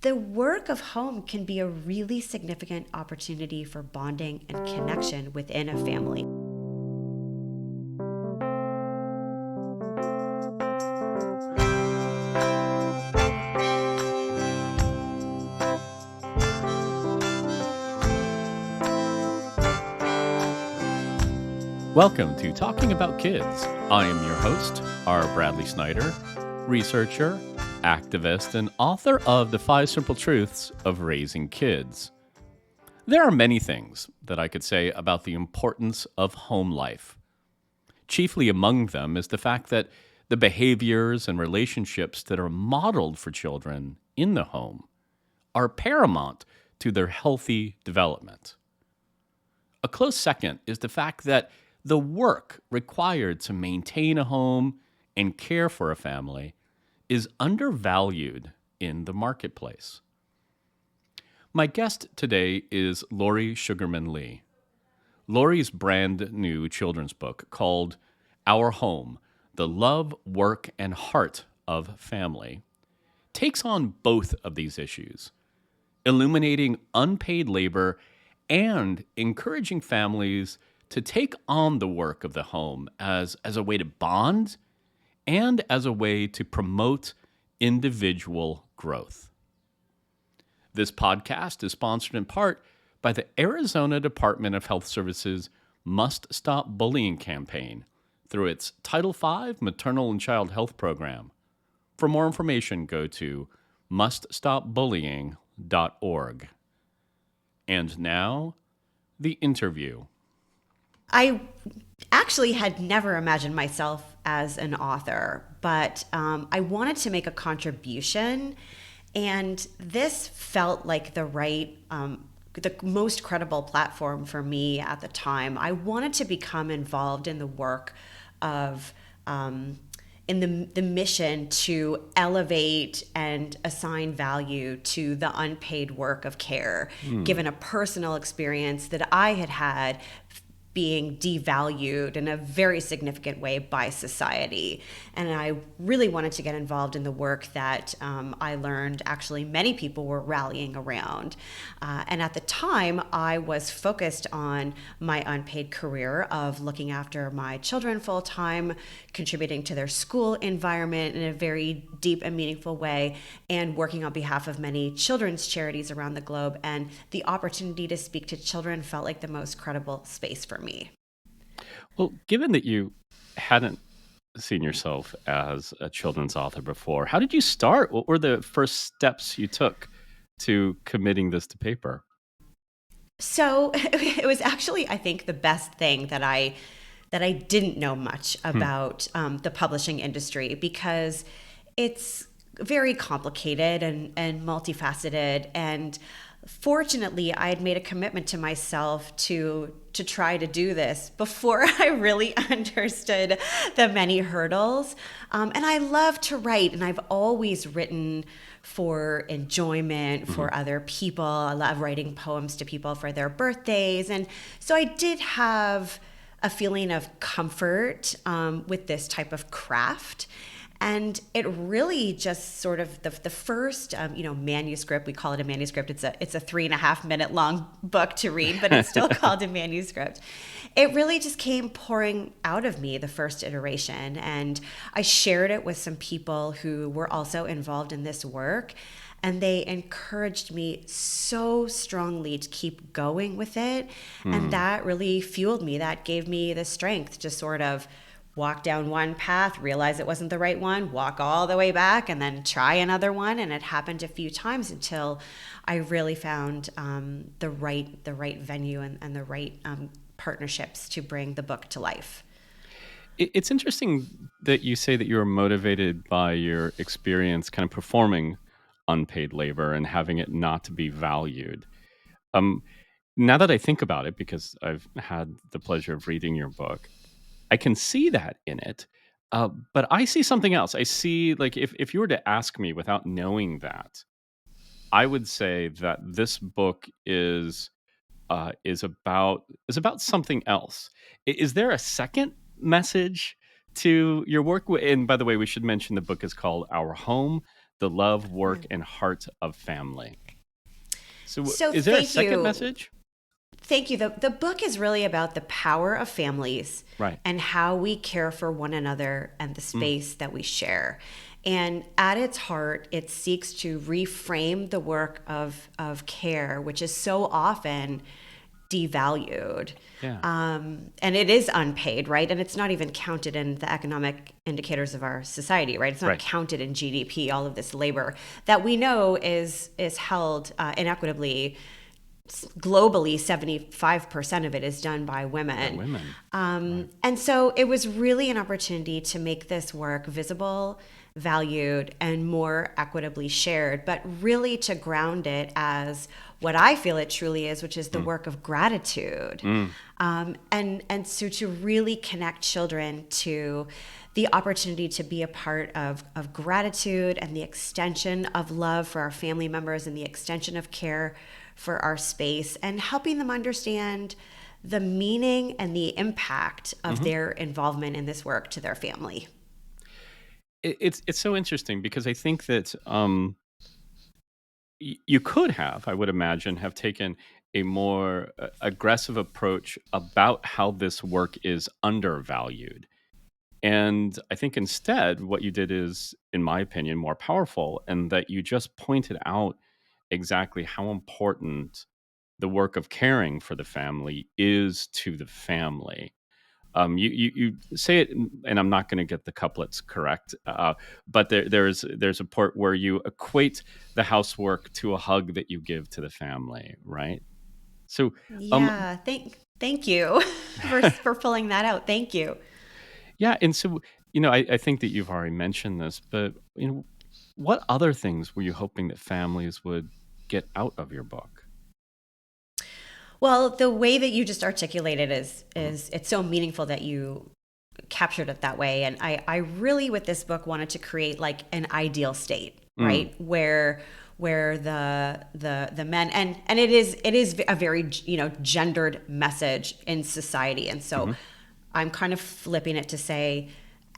the work of home can be a really significant opportunity for bonding and connection within a family. Welcome to Talking About Kids. I am your host, R. Bradley Snyder, researcher, activist, and author of The 5 Simple Truths of Raising Kids. There are many things that I could say about the importance of home life. Chiefly among them is the fact that the behaviors and relationships that are modeled for children in the home are paramount to their healthy development. A close second is the fact that the work required to maintain a home and care for a family is undervalued in the marketplace. My guest today is Lori Sugarman-Li. Lori's brand new children's book called Our Home, The Love, Work, and Heart of Family takes on both of these issues, illuminating unpaid labor and encouraging families to take on the work of the home as a way to bond and as a way to promote individual growth. This podcast is sponsored in part by the Arizona Department of Health Services Must Stop Bullying campaign through its Title V Maternal and Child Health Program. For more information, go to muststopbullying.org. And now, the interview. I actually had never imagined myself as an author, but I wanted to make a contribution, and this felt like the most credible platform for me at the time. I wanted to become involved in the work of in the mission to elevate and assign value to the unpaid work of care, given a personal experience that I had had being devalued in a very significant way by society. And I really wanted to get involved in the work that I learned actually many people were rallying around. And at the time, I was focused on my unpaid career of looking after my children full time, contributing to their school environment in a very deep and meaningful way, and working on behalf of many children's charities around the globe. And the opportunity to speak to children felt like the most credible space for me. Well, given that you hadn't seen yourself as a children's author before, how did you start? What were the first steps you took to committing this to paper? So it was actually, I think, the best thing that I didn't know much about the publishing industry, because it's very complicated and multifaceted. And fortunately, I had made a commitment to myself to try to do this before I really understood the many hurdles. And I love to write, and I've always written for enjoyment, for other people. I love writing poems to people for their birthdays. And so I did have a feeling of comfort with this type of craft. And it really just sort of the first, manuscript, we call it a manuscript. It's a 3.5 minute long book to read, but it's still called a manuscript. It really just came pouring out of me, the first iteration. And I shared it with some people who were also involved in this work. And they encouraged me so strongly to keep going with it. And that really fueled me. That gave me the strength to sort of walk down one path, realize it wasn't the right one, walk all the way back, and then try another one. And it happened a few times until I really found the right venue and the right partnerships to bring the book to life. It's interesting that you say that you were motivated by your experience kind of performing unpaid labor and having it not to be valued. Now that I think about it, because I've had the pleasure of reading your book, I can see that in it, but I see something else. I see, like, if you were to ask me without knowing that, I would say that this book is about something else. Is there a second message to your work? And by the way, we should mention the book is called Our Home, the love, work, and heart of family. So, So is there a thank second you. message? Thank you. The book is really about the power of families Right. and how we care for one another and the space that we share. And at its heart, it seeks to reframe the work of care, which is so often devalued. Yeah. And it is unpaid, right? And it's not even counted in the economic indicators of our society, right? It's not Right. counted in GDP, all of this labor that we know is held inequitably. Globally, 75% of it is done by By women. women. Right. And so it was really an opportunity to make this work visible, valued, and more equitably shared, but really to ground it as what I feel it truly is, which is the work of gratitude. And so to really connect children to the opportunity to be a part of gratitude and the extension of love for our family members and the extension of care for our space, and helping them understand the meaning and the impact of their involvement in this work to their family. It's so interesting because I think that you could have, I would imagine, have taken a more aggressive approach about how this work is undervalued. And I think instead, what you did is, in my opinion, more powerful, and that you just pointed out exactly how important the work of caring for the family is to the family. You say it, and I'm not going to get the couplets correct, but there's a part where you equate the housework to a hug that you give to the family, right? So, Yeah, thank you for pulling that out. Thank you. yeah, and so I think that you've already mentioned this, but what other things were you hoping that families would get out of your book? Well, the way that you just articulated is Mhm. is it's so meaningful that you captured it that way. And I really with this book wanted to create like an ideal state, Mm, right? Where the men, and it is a very gendered message in society. And so mhm. I'm kind of flipping it to say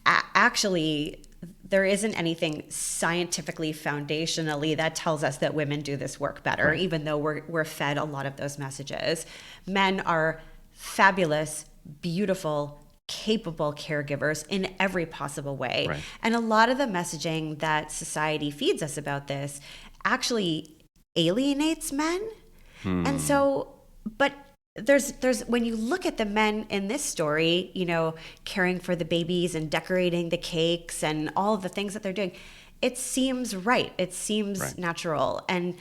actually there isn't anything scientifically foundationally that tells us that women do this work better, Right, even though we're fed a lot of those messages. Men are fabulous, beautiful, capable caregivers in every possible way. right. And a lot of the messaging that society feeds us about this actually alienates men. And Hmm. so, but there's when you look at the men in this story, caring for the babies and decorating the cakes and all of the things that they're doing, it seems right. It seems Right. natural. And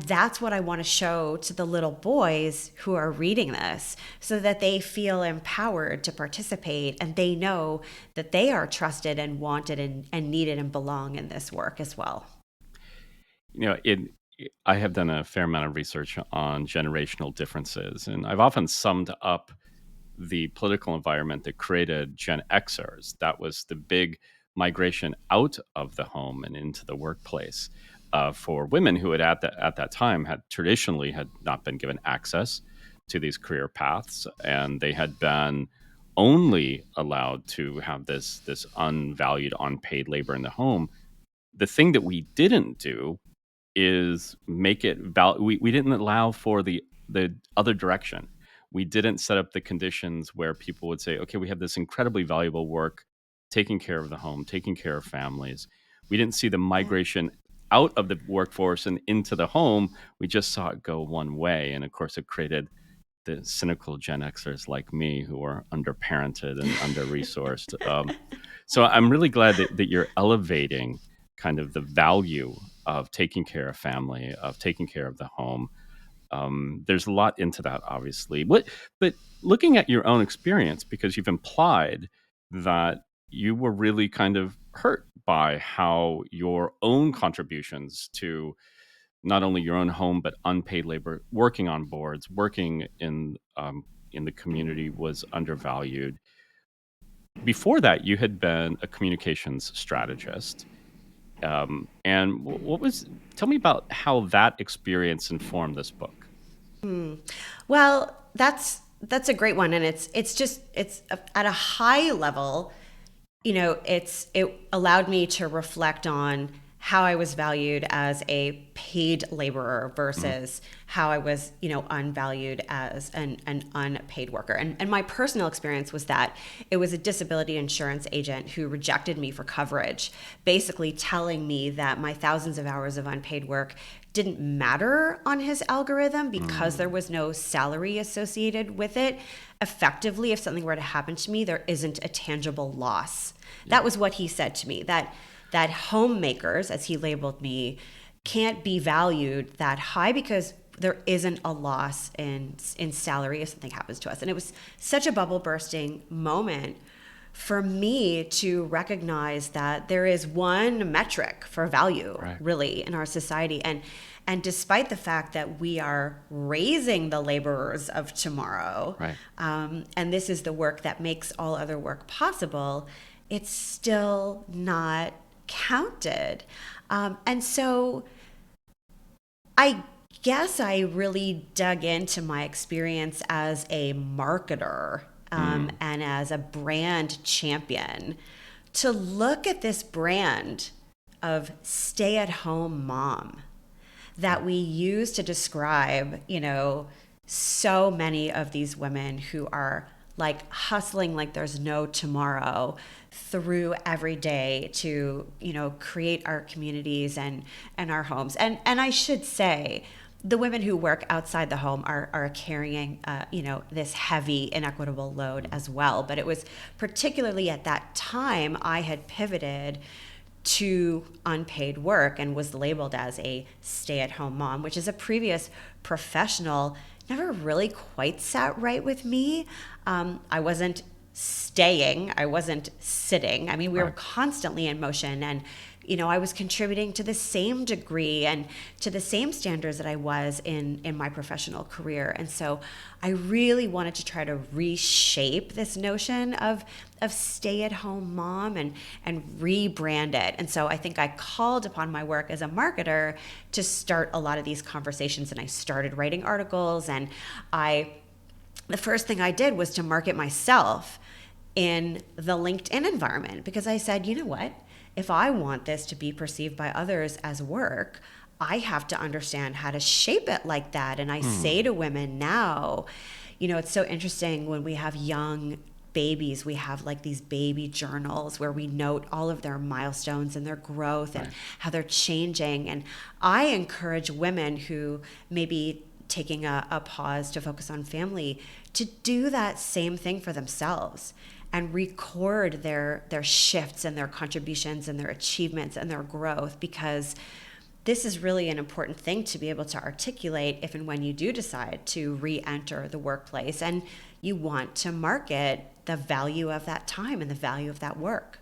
that's what I want to show to the little boys who are reading this so that they feel empowered to participate and they know that they are trusted and wanted and needed and belong in this work as well. You know, it I have done a fair amount of research on generational differences, and I've often summed up the political environment that created Gen Xers. That was the big migration out of the home and into the workplace for women who had at that time had traditionally had not been given access to these career paths, and they had been only allowed to have this unvalued, unpaid labor in the home. The thing that we didn't do is make it we didn't allow for the other direction. We didn't set up the conditions where people would say, okay, we have this incredibly valuable work taking care of the home, taking care of families. We didn't see the Yeah. migration out of the workforce and into the home. We just saw it go one way, and of course it created the cynical Gen Xers like me who are underparented and under resourced. So I'm really glad that you're elevating kind of the value of taking care of family, of taking care of the home. There's a lot into that, obviously. But looking at your own experience, because you've implied that you were really kind of hurt by how your own contributions to not only your own home but unpaid labor, working on boards, working in the community was undervalued. Before that, you had been a communications strategist. And what was, tell me about how that experience informed this book. Well, that's a great one, and it's at a high level. It allowed me to reflect on how I was valued as a paid laborer versus how I was, unvalued as an unpaid worker. And my personal experience was that it was a disability insurance agent who rejected me for coverage, basically telling me that my thousands of hours of unpaid work didn't matter on his algorithm because there was no salary associated with it. Effectively, if something were to happen to me, there isn't a tangible loss. That was what he said to me, that homemakers, as he labeled me, can't be valued that high because there isn't a loss in salary if something happens to us. And it was such a bubble bursting moment for me to recognize that there is one metric for value, really, in our society. And despite the fact that we are raising the laborers of tomorrow, and this is the work that makes all other work possible, it's still not counted. And so I guess I really dug into my experience as a marketer and as a brand champion to look at this brand of stay-at-home mom that we use to describe, so many of these women who are like hustling like there's no tomorrow through every day to, create our communities and our homes. And I should say, the women who work outside the home are carrying, this heavy, inequitable load as well. But it was particularly at that time I had pivoted to unpaid work and was labeled as a stay-at-home mom, which is a previous professional never really quite sat right with me. I wasn't staying, I wasn't sitting. I mean, we were constantly in motion, and I was contributing to the same degree and to the same standards that I was in my professional career. And so I really wanted to try to reshape this notion of stay-at-home mom and rebrand it. And so I think I called upon my work as a marketer to start a lot of these conversations, and I started writing articles, and the first thing I did was to market myself in the LinkedIn environment, because I said, you know what? If I want this to be perceived by others as work, I have to understand how to shape it like that. And I say to women now, it's so interesting when we have young babies, we have like these baby journals where we note all of their milestones and their growth and how they're changing. And I encourage women who may be taking a pause to focus on family to do that same thing for themselves and record their shifts and their contributions and their achievements and their growth, because this is really an important thing to be able to articulate if and when you do decide to re-enter the workplace and you want to market the value of that time and the value of that work.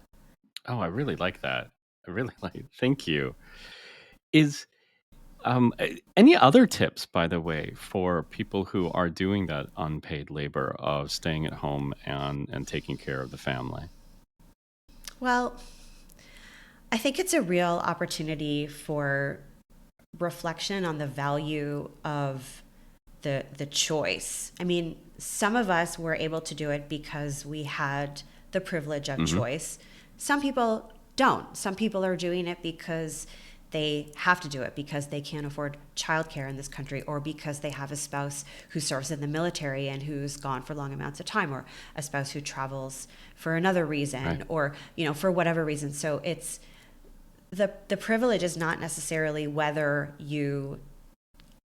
Oh, I really like that. I really like it. Thank you. Is any other tips, by the way, for people who are doing that unpaid labor of staying at home and taking care of the family? Well, I think it's a real opportunity for reflection on the value of the choice. I mean, some of us were able to do it because we had the privilege of choice. Some people don't. Some people are doing it because they have to do it because they can't afford childcare in this country, or because they have a spouse who serves in the military and who's gone for long amounts of time, or a spouse who travels for another reason, or for whatever reason. So it's the privilege is not necessarily whether you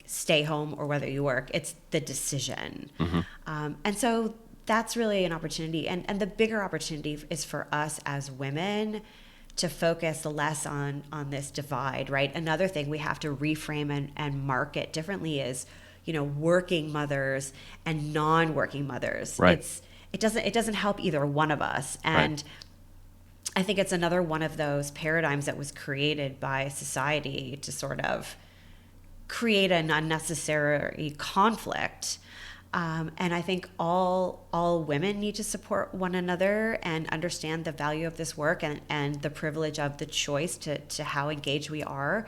stay home or whether you work. It's the decision. And so that's really an opportunity. And the bigger opportunity is for us as women to focus less on this divide, right? Another thing we have to reframe and market differently is, working mothers and non-working mothers. It doesn't help either one of us. And I think it's another one of those paradigms that was created by society to sort of create an unnecessary conflict. And I think all women need to support one another and understand the value of this work and the privilege of the choice to how engaged we are.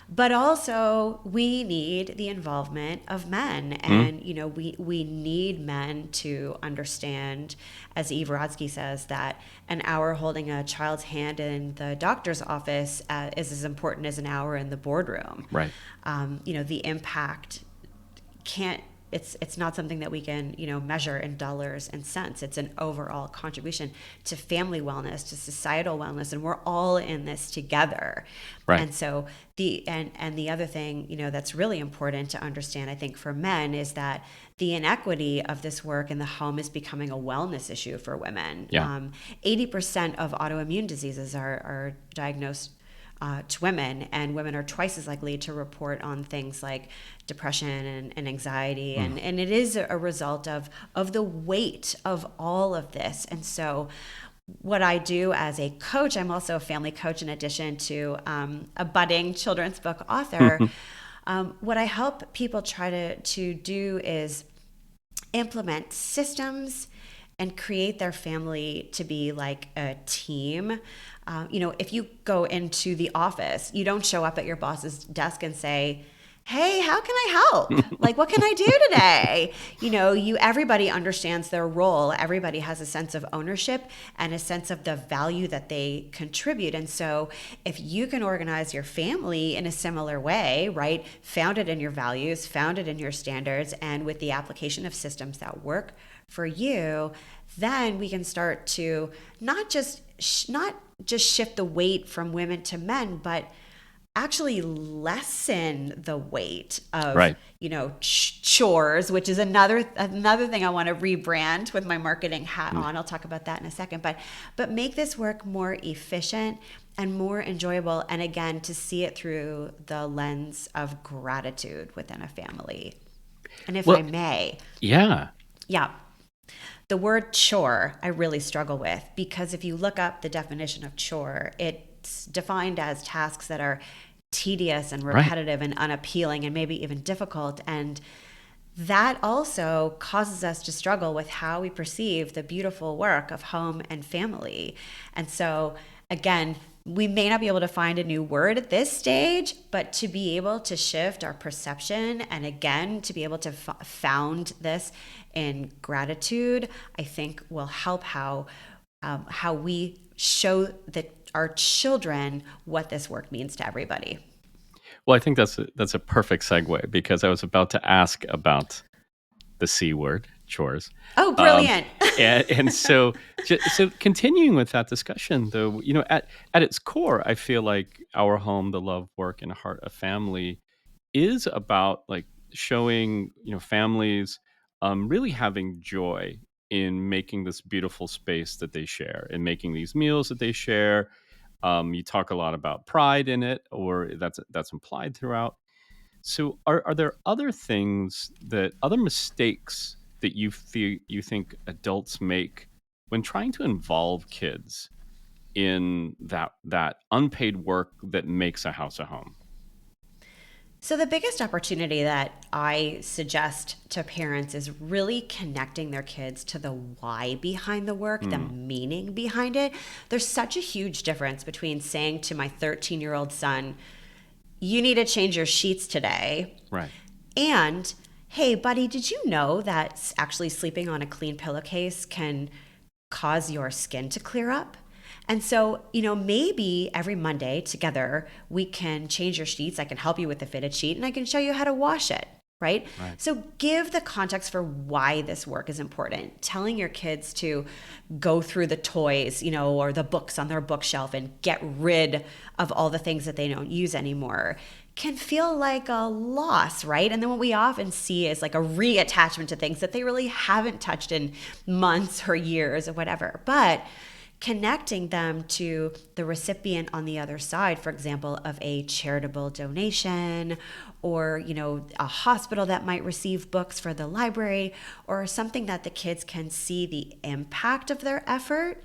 But also, we need the involvement of men. And, we need men to understand, as Eve Rodsky says, that an hour holding a child's hand in the doctor's office is as important as an hour in the boardroom. Right. The impact can't, it's not something that we can, measure in dollars and cents. It's an overall contribution to family wellness, to societal wellness, and we're all in this together. Right. And so the other thing, that's really important to understand, I think, for men is that the inequity of this work in the home is becoming a wellness issue for women. Yeah. 80% of autoimmune diseases are diagnosed to women, and women are twice as likely to report on things like depression and anxiety. And it is a result of the weight of all of this. And so what I do as a coach, I'm also a family coach in addition to a budding children's book author. What I help people try to do is implement systems and create their family to be like a team. If you go into the office, you don't show up at your boss's desk and say, "Hey, how can I help? Like, what can I do today?" Everybody understands their role. Everybody has a sense of ownership and a sense of the value that they contribute. And so if you can organize your family in a similar way, right, founded in your values, founded in your standards, and with the application of systems that work for you, then we can start to not just shift the weight from women to men, but actually lessen the weight of, Right. Chores, which is another thing I want to rebrand with my marketing hat on. I'll talk about that in a second, but make this work more efficient and more enjoyable. And again, to see it through the lens of gratitude within a family. And if I may. Yeah. Yeah. The word chore, I really struggle with, because if you look up the definition of chore, it's defined as tasks that are tedious and repetitive and unappealing and maybe even difficult. And that also causes us to struggle with how we perceive the beautiful work of home and family. And so, again, we may not be able to find a new word at this stage, but to be able to shift our perception and again, to be able to found this in gratitude, I think will help how we show that our children what this work means to everybody. Well, I think that's a perfect segue, because I was about to ask about the C word, chores. Oh, brilliant. And so continuing with that discussion, though, at its core, I feel like our home, the love, work, and heart of family is about like showing, families really having joy in making this beautiful space that they share, and making these meals that they share. You talk a lot about pride in it, or that's implied throughout. So are there other mistakes that you think adults make when trying to involve kids in that unpaid work that makes a house a home? So the biggest opportunity that I suggest to parents is really connecting their kids to the why behind the work, the meaning behind it. There's such a huge difference between saying to my 13-year-old son, "You need to change your sheets today." Right. And, "Hey, buddy, did you know that actually sleeping on a clean pillowcase can cause your skin to clear up?" And so, maybe every Monday together, we can change your sheets. I can help you with the fitted sheet, and I can show you how to wash it, right? So give the context for why this work is important. Telling your kids to go through the toys, or the books on their bookshelf and get rid of all the things that they don't use anymore can feel like a loss, right? And then what we often see is like a reattachment to things that they really haven't touched in months or years or whatever. But connecting them to the recipient on the other side, for example, of a charitable donation, or, a hospital that might receive books for the library, or something that the kids can see the impact of their effort,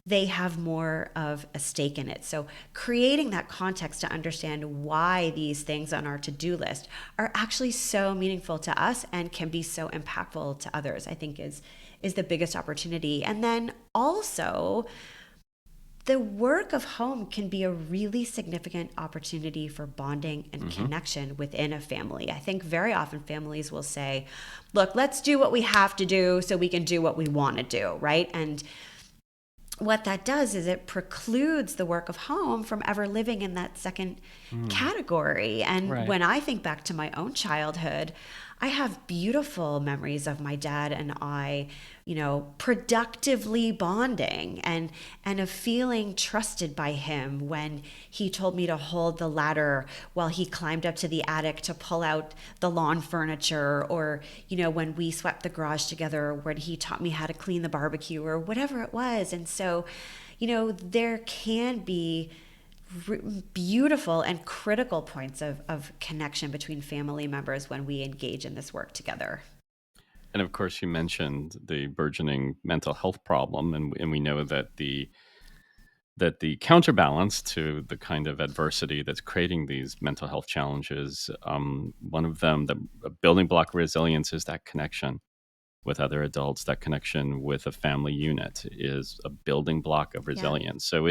they have more of a stake in it. So creating that context to understand why these things on our to-do list are actually so meaningful to us and can be so impactful to others, I think is the biggest opportunity. And then also the work of home can be a really significant opportunity for bonding and connection within a family. I think very often families will say, look, let's do what we have to do so we can do what we want to do, right? And what that does is it precludes the work of home from ever living in that second category. And Right. when I think back to my own childhood, I have beautiful memories of my dad and I, productively bonding and of feeling trusted by him when he told me to hold the ladder while he climbed up to the attic to pull out the lawn furniture, or, when we swept the garage together, when he taught me how to clean the barbecue or whatever it was. And so, there can be beautiful and critical points of connection between family members when we engage in this work together. And of course, you mentioned the burgeoning mental health problem, and we know that the counterbalance to the kind of adversity that's creating these mental health challenges, one of them, the building block of resilience, is that connection with other adults. That connection with a family unit is a building block of Yeah. resilience. So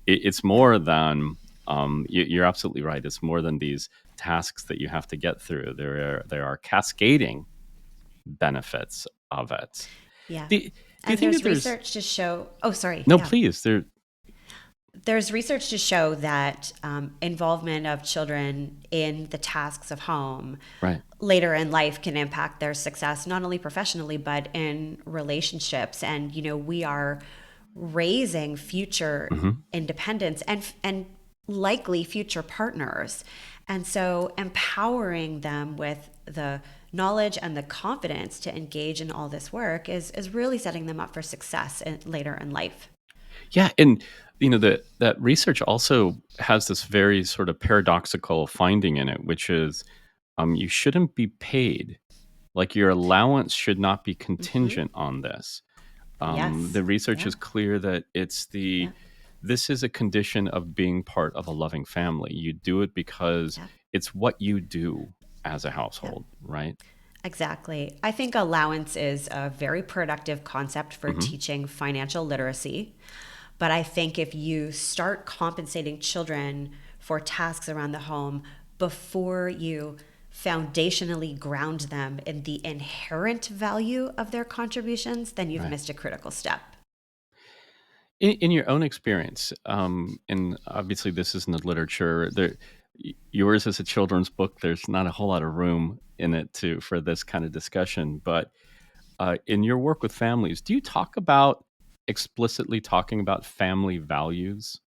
it's more than you're absolutely right. It's more than these tasks that you have to get through. There are cascading benefits of it. Yeah. Do you And think that there's there's research to show, oh, sorry. no, Yeah. please, there, There's research to show that involvement of children in the tasks of home right? later in life can impact their success, not only professionally, but in relationships. And, we are raising future Hmm. independence and likely future partners. And so empowering them with the knowledge and the confidence to engage in all this work is really setting them up for success later in life. Yeah, and that research also has this very sort of paradoxical finding in it, which is you shouldn't be paid. Like your allowance should not be Hmm. contingent on this. Yes. The research Yeah. is clear that Yeah. this is a condition of being part of a loving family. You do it because Yeah. it's what you do as a Yeah. household, right? Exactly. I think allowance is a very productive concept for Hmm. teaching financial literacy. But I think if you start compensating children for tasks around the home before you foundationally ground them in the inherent value of their contributions, then you've Right. missed a critical step. In your own experience, and obviously this isn't the literature, yours is a children's book. There's not a whole lot of room in it for this kind of discussion. But in your work with families, do you talk about explicitly talking about family values?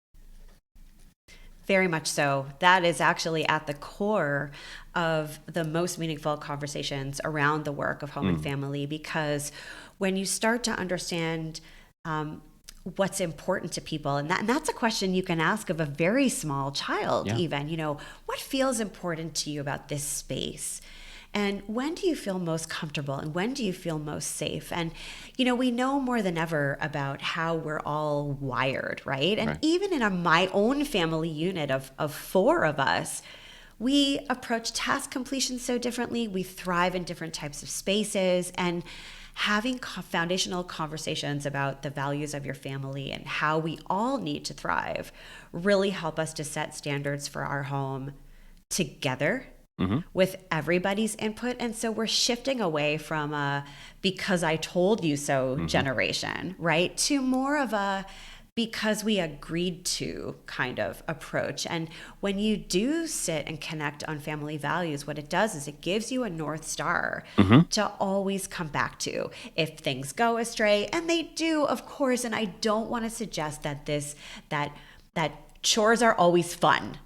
Very much so. That is actually at the core of the most meaningful conversations around the work of home and Mm, family, because when you start to understand what's important to people, and that's a question you can ask of a very small child, yeah. even, what feels important to you about this space? And when do you feel most comfortable and when do you feel most safe? And, we know more than ever about how we're all wired, right? And Right. even in my own family unit of four of us, we approach task completion so differently. We thrive in different types of spaces. And having foundational conversations about the values of your family and how we all need to thrive really help us to set standards for our home together Hmm. with everybody's input. And so we're shifting away from a because I told you so Hmm. generation, right? To more of a because we agreed to kind of approach. And when you do sit and connect on family values, what it does is it gives you a North Star Hmm. to always come back to if things go astray. And they do, of course. And I don't want to suggest that chores are always fun,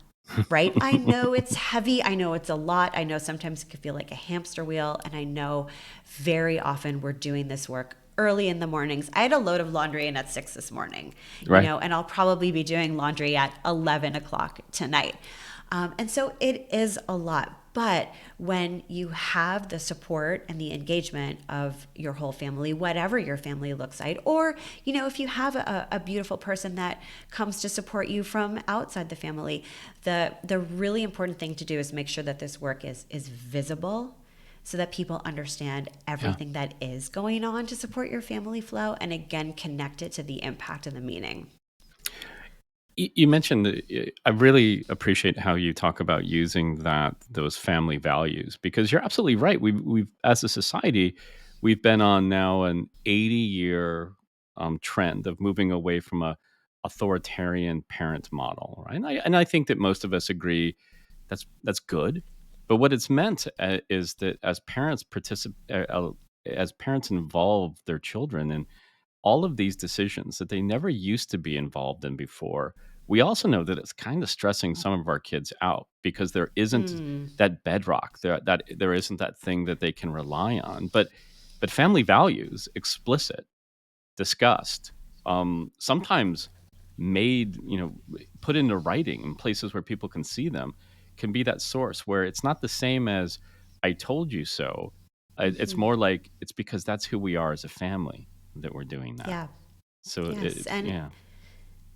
right? I know it's heavy. I know it's a lot. I know sometimes it can feel like a hamster wheel. And I know very often we're doing this work early in the mornings. I had a load of laundry in at 6 this morning, Right. and I'll probably be doing laundry at 11 o'clock tonight. And so it is a lot. But when you have the support and the engagement of your whole family, whatever your family looks like, or, if you have a beautiful person that comes to support you from outside the family, the really important thing to do is make sure that this work is visible so that people understand Yeah. everything that is going on to support your family flow and again connect it to the impact and the meaning. You mentioned, I really appreciate how you talk about using those family values, because you're absolutely right. We've as a society, we've been on now an 80-year trend of moving away from a authoritarian parent model, right? And I think that most of us agree that's good. But what it's meant is that as parents as parents involve their children in all of these decisions that they never used to be involved in before, we also know that it's kind of stressing some of our kids out because there isn't Mm, that bedrock, that there isn't that thing that they can rely on. But family values, explicit, discussed, sometimes made, put into writing in places where people can see them, can be that source where it's not the same as "I told you so." It's mhm. more like it's because that's who we are as a family that we're doing that. Yeah. So Yes. yeah,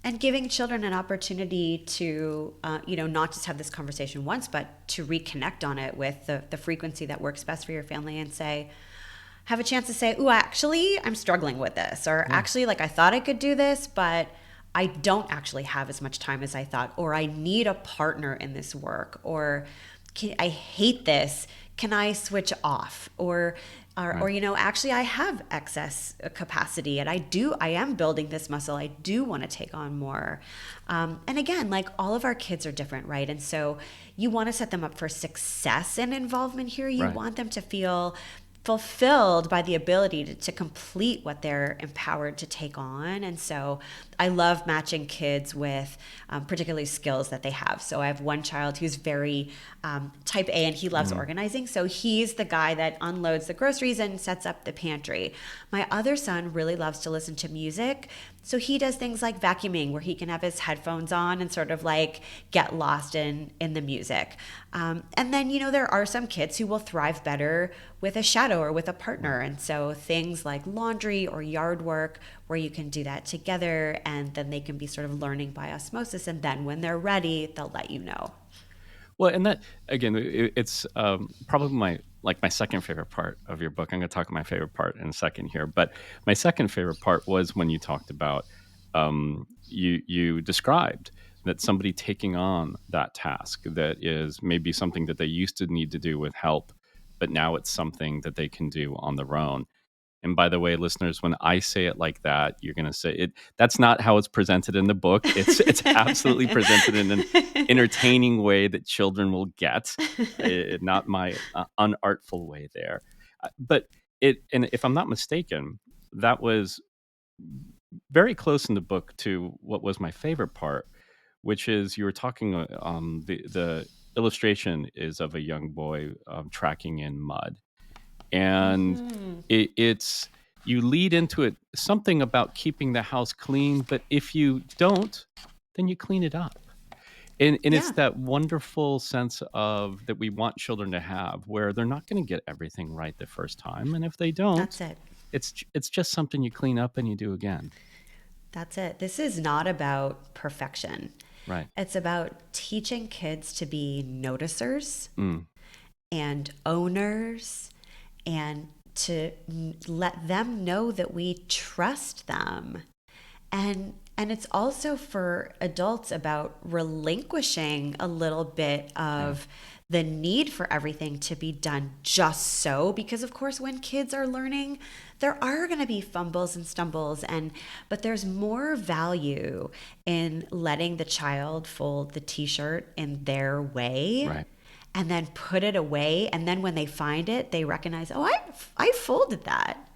And giving children an opportunity to, not just have this conversation once, but to reconnect on it with the frequency that works best for your family and say, have a chance to say, "Ooh, actually, I'm struggling with this," or yeah, actually, like, I thought I could do this, but I don't actually have as much time as I thought, or I need a partner in this work, or I hate this. Can I switch off? Or right. actually, I have excess capacity, and I am building this muscle. I do want to take on more. And again, like, all of our kids are different, right? And so you want to set them up for success and involvement here. You Right. want them to feel fulfilled by the ability to complete what they're empowered to take on. And so I love matching kids with particularly skills that they have. So I have one child who's very type A, and he loves Mm, organizing. So he's the guy that unloads the groceries and sets up the pantry. My other son really loves to listen to music. So he does things like vacuuming, where he can have his headphones on and sort of like get lost in the music. And then, there are some kids who will thrive better with a shadow or with a right. partner. And so things like laundry or yard work, where you can do that together, and then they can be sort of learning by osmosis. And then when they're ready, they'll let you know. Well, and that again, it's probably my second favorite part of your book. I'm going to talk about my favorite part in a second here, but my second favorite part was when you talked about, you described that somebody taking on that task that is maybe something that they used to need to do with help, but now it's something that they can do on their own. And by the way, listeners, when I say it like that, you're going to say it. That's not how it's presented in the book. It's absolutely presented in an entertaining way that children will get, not my unartful way there. But and if I'm not mistaken, that was very close in the book to what was my favorite part, which is you were talking. The illustration is of a young boy tracking in mud, and Hmm. it's you lead into it something about keeping the house clean, but if you don't, then you clean it up. And it's Yeah, that wonderful sense of that we want children to have, where they're not going to get everything right the first time, and if they don't, that's it. it's just something you clean up and you do again. That's it. This is not about perfection. Right. It's about teaching kids to be noticers Mm, and owners, and to let them know that we trust them. And it's also for adults about relinquishing a little bit yeah. of the need for everything to be done just so, because of course when kids are learning, there are going to be fumbles and stumbles, but there's more value in letting the child fold the t-shirt in their way Right. and then put it away, and then when they find it, they recognize, oh, I folded that.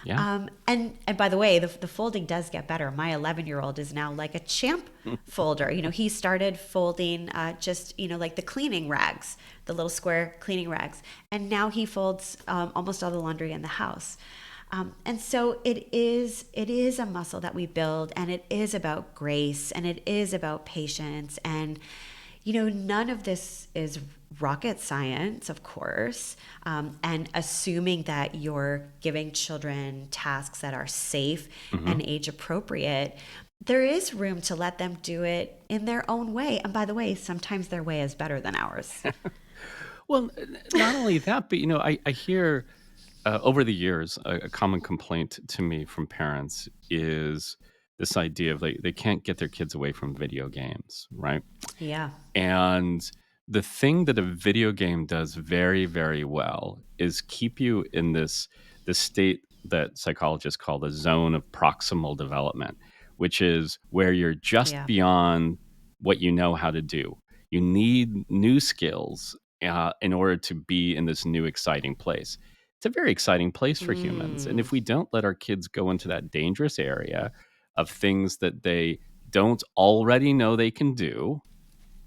Yeah. And by the way, the folding does get better. My 11-year-old is now like a champ folder. He started folding just like the cleaning rags, the little square cleaning rags, and now he folds almost all the laundry in the house. And so it is a muscle that we build, and it is about grace, and it is about patience, and none of this is rocket science, of course, and assuming that you're giving children tasks that are safe Hmm. and age appropriate. There is room to let them do it in their own way. And by the way, sometimes their way is better than ours. Well, not only that, but I hear over the years a common complaint to me from parents is this idea of they can't get their kids away from video games, right? Yeah. And the thing that a video game does very, very well is keep you in this state that psychologists call the zone of proximal development, which is where you're just Yeah. beyond what you know how to do. You need new skills in order to be in this new exciting place. It's a very exciting place for humans. And Mm, if we don't let our kids go into that dangerous area of things that they don't already know they can do,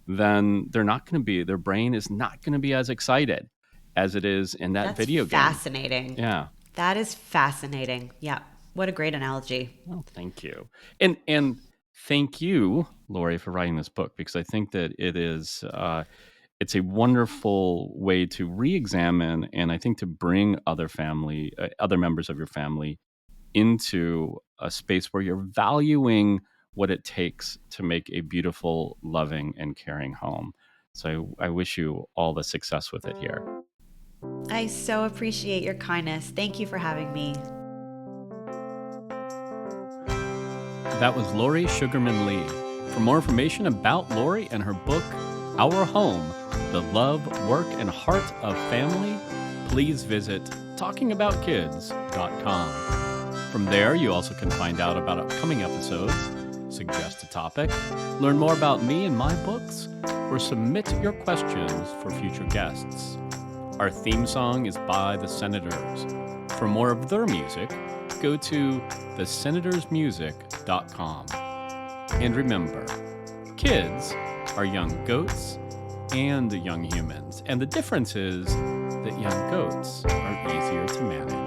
then they're not going to be, their brain is not going to be as excited as it is in that that's video game. fascinating. Yeah. That is fascinating. Yeah. What a great analogy. Well, thank you. And thank you, Lori, for writing this book, because I think that it is it's a wonderful way to re-examine, and I think to bring other members of your family into a space where you're valuing what it takes to make a beautiful, loving, and caring home. So I wish you all the success with it here. I so appreciate your kindness. Thank you for having me. That was Lori Sugarman-Li. For more information about Lori and her book, Our Home, The Love, Work, and Heart of Family, please visit talkingaboutkids.com. From there, you also can find out about upcoming episodes, suggest a topic, learn more about me and my books, or submit your questions for future guests. Our theme song is by The Senators. For more of their music, go to thesenatorsmusic.com. And remember, kids are young goats and young humans. And the difference is that young goats are easier to manage.